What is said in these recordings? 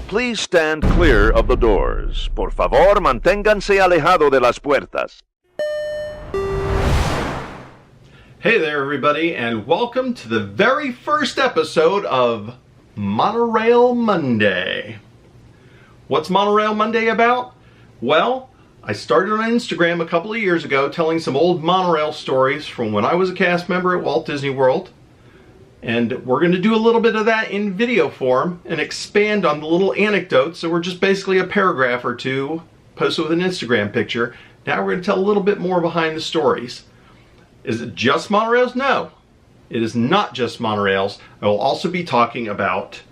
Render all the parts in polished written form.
Please stand clear of the doors. Por favor, manténganse alejado de las puertas. Hey there, everybody, and welcome to the very first episode of Monorail Monday. What's Monorail Monday about? Well, I started on Instagram a couple of years ago telling some old monorail stories from when I was a cast member at Walt Disney World. And we're going to do a little bit of that in video form and expand on the little anecdotes. So we're just basically a paragraph or two posted with an Instagram picture. Now we're going to tell a little bit more behind the stories. Is it just monorails? No, it is not just monorails. I will also be talking about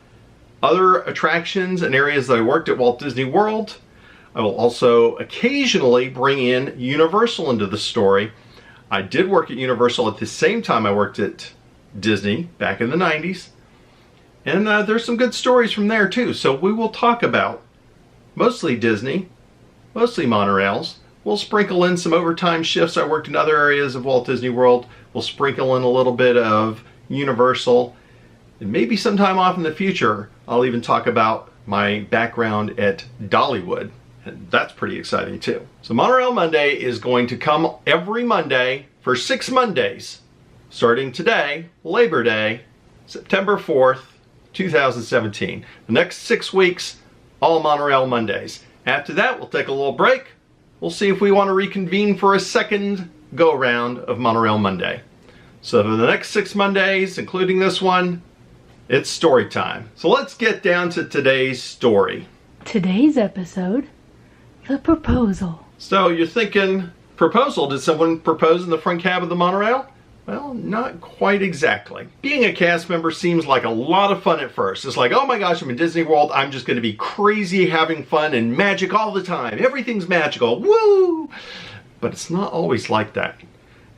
other attractions and areas that I worked at Walt Disney World. I will also occasionally bring in Universal into the story. I did work at Universal at the same time I worked at Disney back in the 90s, and there's some good stories from there too. So we will talk about mostly Disney, mostly monorails. We'll sprinkle in some overtime shifts I worked in other areas of Walt Disney World. We'll sprinkle in a little bit of Universal, and maybe sometime off in the future I'll even talk about my background at Dollywood, and that's pretty exciting too. So Monorail Monday is going to come every Monday for 6 Mondays. Starting today, Labor Day, September 4th, 2017. The next 6 weeks, all Monorail Mondays. After that, we'll take a little break. We'll see if we want to reconvene for a second go-round of Monorail Monday. So for the next 6 Mondays, including this one, it's story time. So let's get down to today's story. Today's episode, the proposal. So you're thinking, proposal? Did someone propose in the front cab of the monorail? Well, not quite exactly. Being a cast member seems like a lot of fun at first. It's like, oh my gosh, I'm in Disney World. I'm just going to be crazy, having fun and magic all the time. Everything's magical. Woo! But it's not always like that.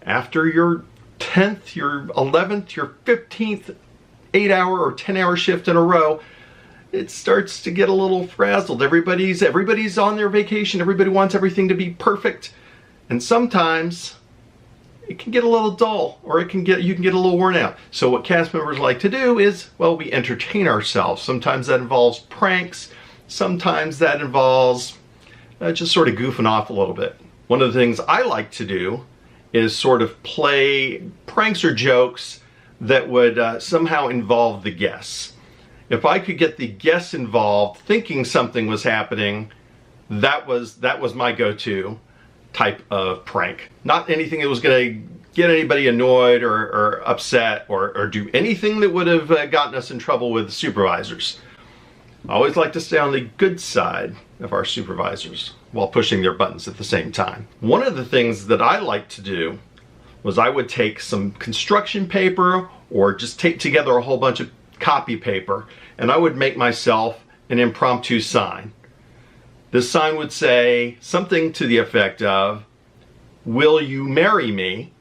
After your 10th, your 11th, your 15th 8-hour or 10-hour shift in a row, it starts to get a little frazzled. Everybody's on their vacation. Everybody wants everything to be perfect. And sometimes it can get a little dull, or you can get a little worn out. So what cast members like to do is, well, we entertain ourselves. Sometimes that involves pranks. Sometimes that involves just sort of goofing off a little bit. One of the things I like to do is sort of play pranks or jokes that would somehow involve the guests. If I could get the guests involved, thinking something was happening, that was my go-to type of prank. Not anything that was going to get anybody annoyed or upset or do anything that would have gotten us in trouble with supervisors. I always like to stay on the good side of our supervisors while pushing their buttons at the same time. One of the things that I like to do was I would take some construction paper or just tape together a whole bunch of copy paper, and I would make myself an impromptu sign. This sign would say something to the effect of, "Will you marry me?"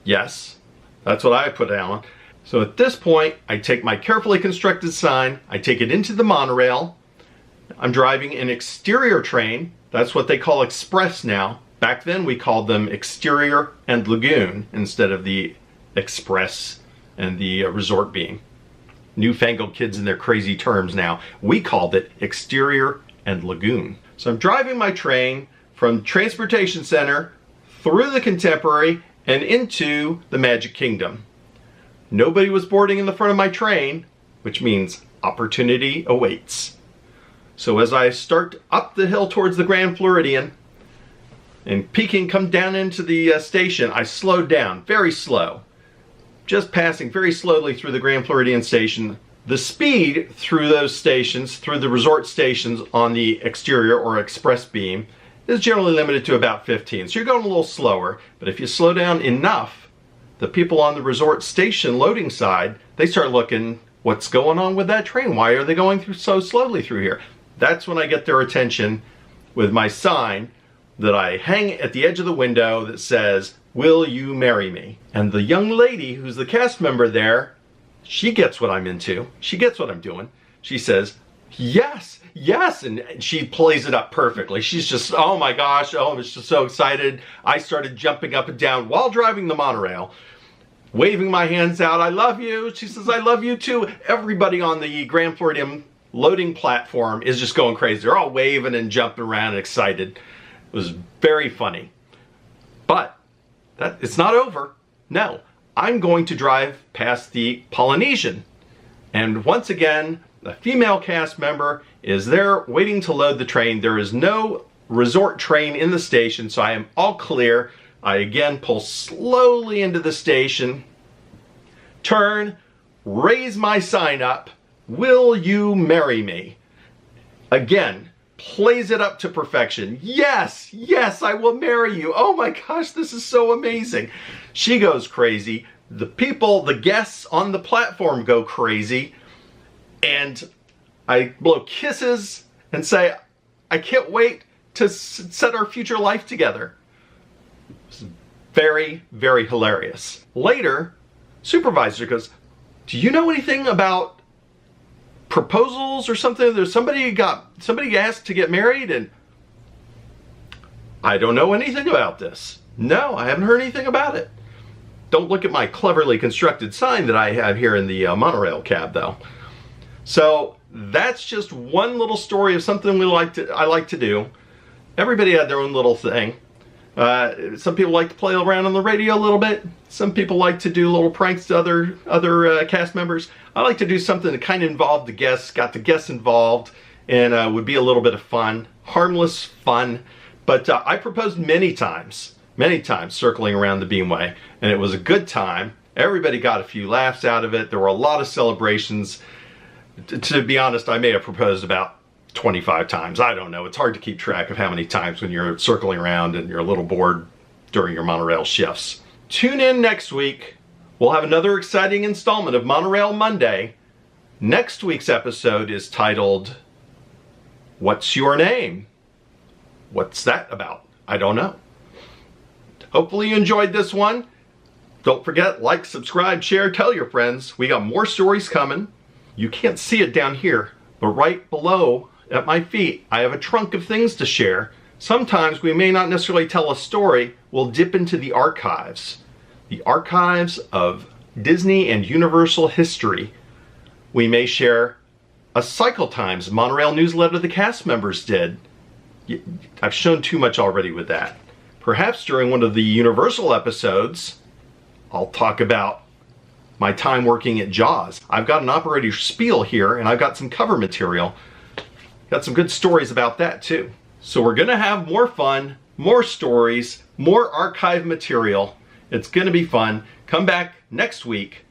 Yes, that's what I put down. So at this point, I take my carefully constructed sign, I take it into the monorail. I'm driving an exterior train. That's what they call express now. Back then we called them exterior and lagoon instead of the express and the resort beam. Newfangled kids and their crazy terms now. We called it exterior and lagoon. So I'm driving my train from Transportation Center through the Contemporary and into the Magic Kingdom. Nobody was boarding in the front of my train, which means opportunity awaits. So as I start up the hill towards the Grand Floridian and peeking, come down into the station, I slowed down, very slow. Just passing very slowly through the Grand Floridian station. The speed through those stations, through the resort stations on the exterior or express beam, is generally limited to about 15. So you're going a little slower, but if you slow down enough, the people on the resort station loading side, they start looking, what's going on with that train? Why are they going through so slowly through here? That's when I get their attention with my sign that I hang at the edge of the window that says, "Will you marry me?" And the young lady who's the cast member there, she gets what I'm into. She gets what I'm doing. She says, "Yes, yes," and she plays it up perfectly. She's just, oh my gosh, oh, I was just so excited. I started jumping up and down while driving the monorail, waving my hands out, "I love you." She says, "I love you too." Everybody on the Grand Floridian loading platform is just going crazy. They're all waving and jumping around and excited. It was very funny. But it's not over. No, I'm going to drive past the Polynesian. And once again, a female cast member is there waiting to load the train. There is no resort train in the station, so I am all clear. I again pull slowly into the station, turn, raise my sign up, "Will you marry me?" Again, plays it up to perfection. Yes, yes, I will marry you. Oh my gosh, this is so amazing. She goes crazy. The people, the guests on the platform go crazy. And I blow kisses and say, I can't wait to set our future life together. It's very, very hilarious. Later, supervisor goes, "Do you know anything about proposals or something? There's somebody asked to get married, and I don't know anything about this." "No, I haven't heard anything about it." Don't look at my cleverly constructed sign that I have here in the monorail cab, though. So that's just one little story of something I like to do. Everybody had their own little thing. Some people like to play around on the radio a little bit. Some people like to do little pranks to other cast members. I like to do something that kind of involved the guests, got the guests involved, and would be a little bit of fun, harmless fun. But I proposed many times circling around the Beamway, and it was a good time. Everybody got a few laughs out of it. There were a lot of celebrations. To be honest, I may have proposed about 25 times. I don't know. It's hard to keep track of how many times when you're circling around and you're a little bored during your monorail shifts. Tune in next week. We'll have another exciting installment of Monorail Monday. Next week's episode is titled, "What's Your Name?" What's that about? I don't know. Hopefully you enjoyed this one. Don't forget, like, subscribe, share, tell your friends. We got more stories coming. You can't see it down here, but right below at my feet, I have a trunk of things to share. Sometimes we may not necessarily tell a story. We'll dip into the archives of Disney and Universal history. We may share a Cycle Times monorail newsletter the cast members did. I've shown too much already with that. Perhaps during one of the Universal episodes, I'll talk about my time working at Jaws. I've got an operator spiel here, and I've got some cover material. Got some good stories about that too. So we're gonna have more fun, more stories, more archive material. It's gonna be fun. Come back next week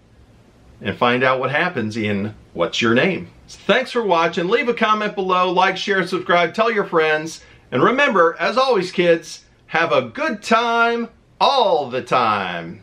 and find out what happens in What's Your Name? So thanks for watching. Leave a comment below, like, share, subscribe, tell your friends. And remember, as always, kids, have a good time all the time.